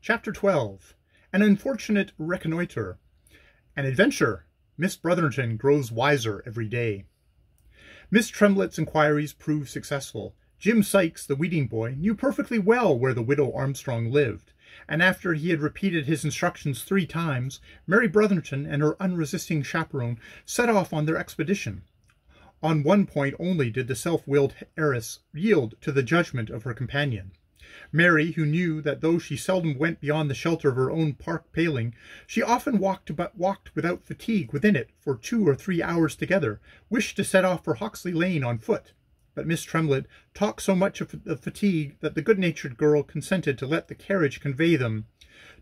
Chapter 12. An Unfortunate Reconnoiter. An Adventure. Miss Brotherton grows wiser every day. Miss Tremblett's inquiries proved successful. Jim Sykes, the weeding boy, knew perfectly well where the widow Armstrong lived, and after he had repeated his instructions 3 times, Mary Brotherton and her unresisting chaperone set off on their expedition. On one point only did the self-willed heiress yield to the judgment of her companion. Mary, who knew that though she seldom went beyond the shelter of her own park paling, she often walked without fatigue within it for 2 or 3 hours together, wished to set off for Hoxley Lane on foot. But Miss Tremblett talked so much of the fatigue that the good-natured girl consented to let the carriage convey them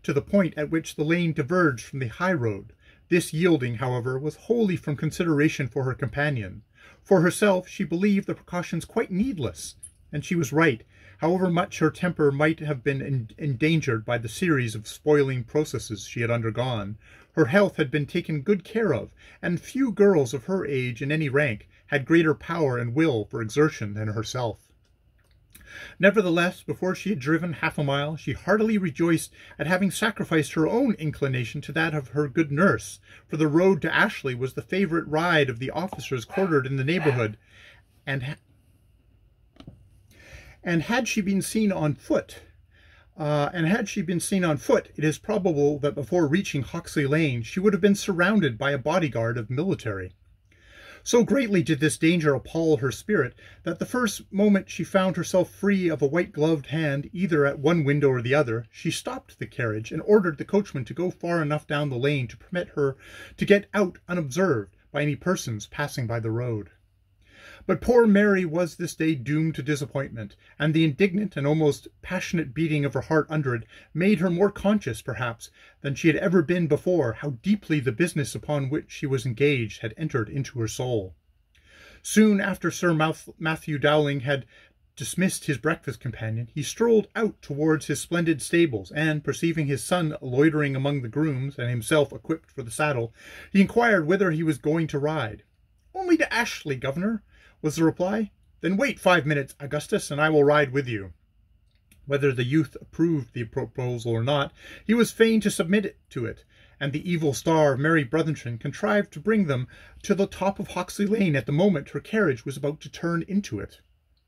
to the point at which the lane diverged from the high road. This yielding, however, was wholly from consideration for her companion. For herself, she believed the precautions quite needless, and she was right, however much her temper might have been endangered by the series of spoiling processes she had undergone. Her health had been taken good care of, and few girls of her age in any rank had greater power and will for exertion than herself. Nevertheless, before she had driven half a mile, she heartily rejoiced at having sacrificed her own inclination to that of her good nurse, for the road to Ashley was the favourite ride of the officers quartered in the neighbourhood, and had she been seen on foot, it is probable that before reaching Hoxley Lane she would have been surrounded by a bodyguard of military. So greatly did this danger appall her spirit, that the first moment she found herself free of a white-gloved hand either at one window or the other, she stopped the carriage and ordered the coachman to go far enough down the lane to permit her to get out unobserved by any persons passing by the road. But poor Mary was this day doomed to disappointment, and the indignant and almost passionate beating of her heart under it made her more conscious, perhaps, than she had ever been before, how deeply the business upon which she was engaged had entered into her soul. Soon after Sir Matthew Dowling had dismissed his breakfast companion, he strolled out towards his splendid stables, and, perceiving his son loitering among the grooms, and himself equipped for the saddle, he inquired whither he was going to ride. "Only to Ashley, governor," was the reply. "Then wait 5 minutes, Augustus, and I will ride with you." Whether the youth approved the proposal or not, he was fain to submit to it, and the evil star of Mary Brotherton contrived to bring them to the top of Hoxley Lane at the moment her carriage was about to turn into it.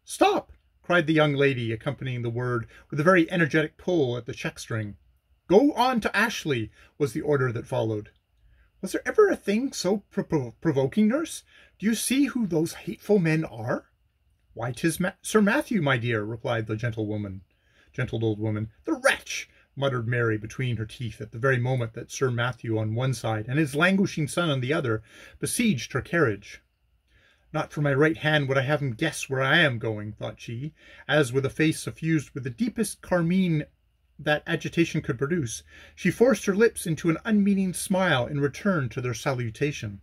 "Stop!" cried the young lady, accompanying the word with a very energetic pull at the check-string. "Go on to Ashley," was the order that followed. "Was there ever a thing so provoking, nurse? Do you see who those hateful men are?" "Why, 'tis Sir Matthew, my dear," replied the gentle old woman. "The wretch!" muttered Mary between her teeth at the very moment that Sir Matthew on one side and his languishing son on the other besieged her carriage. "Not for my right hand would I have him guess where I am going," thought she, as with a face suffused with the deepest carmine that agitation could produce, she forced her lips into an unmeaning smile in return to their salutation.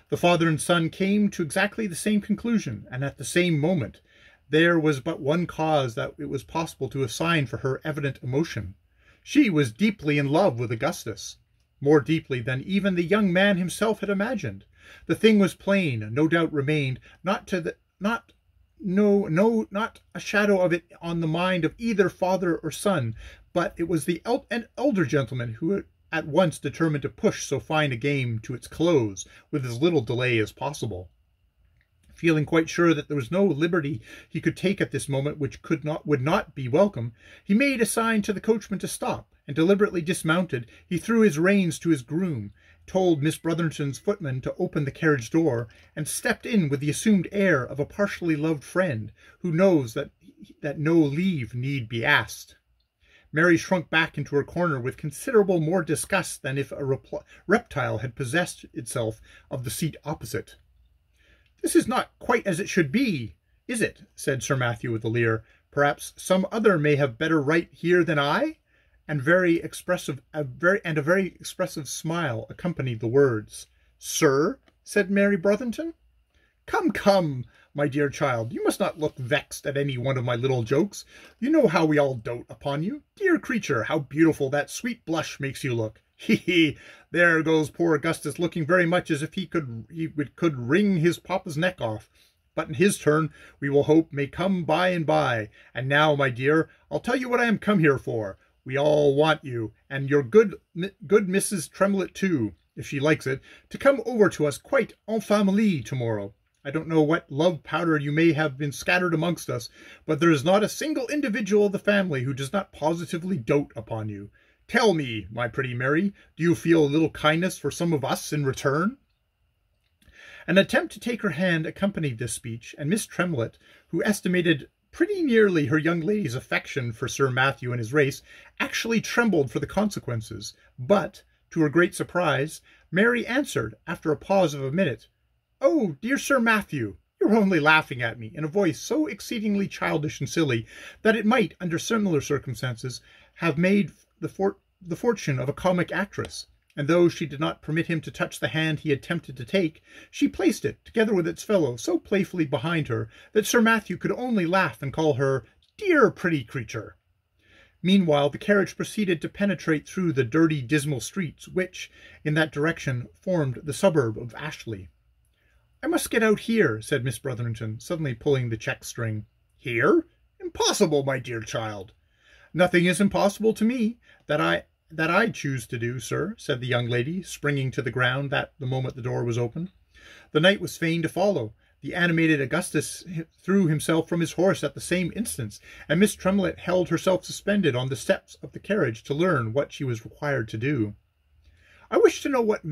The father and son came to exactly the same conclusion, and at the same moment. There was but one cause that it was possible to assign for her evident emotion. She was deeply in love with Augustus, more deeply than even the young man himself had imagined. The thing was plain, no doubt remained, not a shadow of it on the mind of either father or son, but it was the elder gentleman who at once determined to push so fine a game to its close with as little delay as possible. Feeling quite sure that there was no liberty he could take at this moment which would not be welcome, he made a sign to the coachman to stop, and deliberately dismounted. He threw his reins to his groom, told Miss Brotherton's footman to open the carriage door, and stepped in with the assumed air of a partially loved friend who knows that no leave need be asked. Mary shrunk back into her corner with considerable more disgust than if a reptile had possessed itself of the seat opposite. "This is not quite as it should be, is it?" said Sir Matthew with a leer. "Perhaps some other may have better right here than I?" And a very expressive smile accompanied the words. "Sir?" said Mary Brotherton. Come, my dear child, you must not look vexed at any one of my little jokes. You know how we all dote upon you. Dear creature, how beautiful that sweet blush makes you look. He, there goes poor Augustus looking very much as if he could wring his papa's neck off. But in his turn, we will hope, may come by and by. And now, my dear, I'll tell you what I am come here for. We all want you, and your good Mrs. Tremlett too, if she likes it, to come over to us quite en famille tomorrow. I don't know what love powder you may have been scattered amongst us, but there is not a single individual of the family who does not positively dote upon you. Tell me, my pretty Mary, do you feel a little kindness for some of us in return?" An attempt to take her hand accompanied this speech, and Miss Tremlett, who estimated pretty nearly her young lady's affection for Sir Matthew and his race, actually trembled for the consequences. But, to her great surprise, Mary answered, after a pause of a minute, "Oh, dear Sir Matthew, you're only laughing at me," in a voice so exceedingly childish and silly that it might, under similar circumstances, have made the fortune of a comic actress. And though she did not permit him to touch the hand he attempted to take, she placed it, together with its fellow, so playfully behind her that Sir Matthew could only laugh and call her "dear pretty creature." Meanwhile, the carriage proceeded to penetrate through the dirty, dismal streets, which, in that direction, formed the suburb of Ashley. "I must get out here," said Miss Brotherington, suddenly pulling the check string. "Here? Impossible, my dear child." "Nothing is impossible to me that I choose to do, sir," said the young lady, springing to the ground the moment the door was opened. The knight was fain to follow. The animated Augustus threw himself from his horse at the same instant, and Miss Tremlett held herself suspended on the steps of the carriage to learn what she was required to do. "I wish to know what is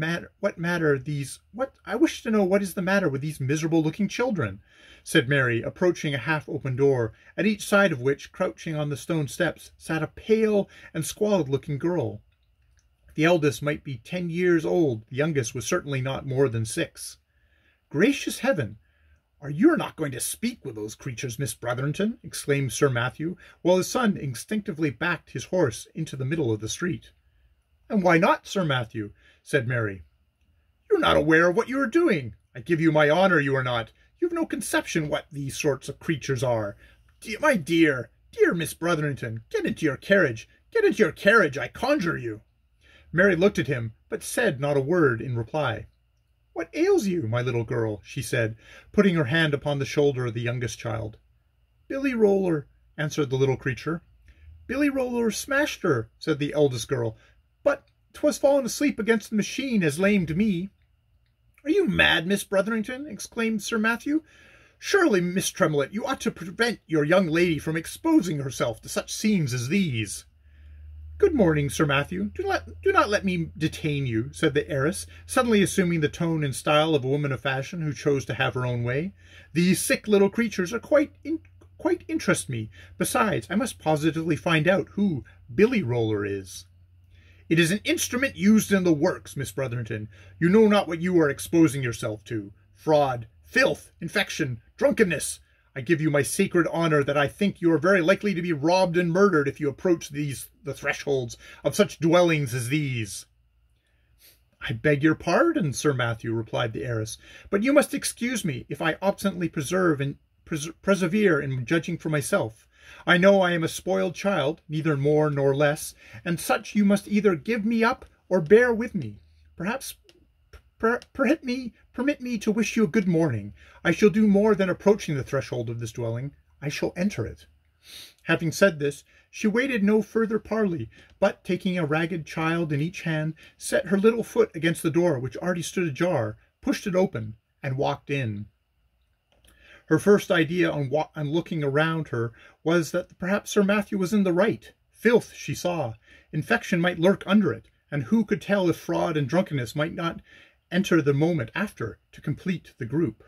the matter with these miserable-looking children," said Mary, approaching a half-open door, at each side of which, crouching on the stone steps, sat a pale and squalid-looking girl. The eldest might be 10 years old, the youngest was certainly not more than 6. "Gracious heaven! You're not going to speak with those creatures, Miss Brotherington," exclaimed Sir Matthew, while his son instinctively backed his horse into the middle of the street. "And why not, Sir Matthew?" said Mary. "You're not aware of what you are doing. I give you my honour you are not. You've no conception what these sorts of creatures are. My dear Miss Brotherington, get into your carriage. Get into your carriage, I conjure you." Mary looked at him, but said not a word in reply. "What ails you, my little girl?" she said, putting her hand upon the shoulder of the youngest child. "Billy Roller," answered the little creature. "Billy Roller smashed her," said the eldest girl, "but 'twas fallen asleep against the machine as lamed me." "Are you mad, Miss Brotherington?" exclaimed Sir Matthew. "Surely, Miss Tremlett, you ought to prevent your young lady from exposing herself to such scenes as these." "Good morning, Sir Matthew. Do not let me detain you," said the heiress, suddenly assuming the tone and style of a woman of fashion who chose to have her own way. "These sick little creatures are quite interest me. Besides, I must positively find out who Billy Roller is." "It is an instrument used in the works, Miss Brotherington. You know not what you are exposing yourself to. Fraud, filth, infection, drunkenness. I give you my sacred honour that I think you are very likely to be robbed and murdered if you approach the thresholds of such dwellings as these." "I beg your pardon, Sir Matthew," replied the heiress, "but you must excuse me if I obstinately persevere in judging for myself. I know I am a spoiled child, neither more nor less, and such you must either give me up or bear with me. Permit me to wish you a good morning. I shall do more than approaching the threshold of this dwelling. I shall enter it." Having said this, she waited no further parley, but, taking a ragged child in each hand, set her little foot against the door, which already stood ajar, pushed it open, and walked in. Her first idea on looking around her was that perhaps Sir Matthew was in the right. Filth, she saw. Infection might lurk under it, and who could tell if fraud and drunkenness might not enter the moment after to complete the group.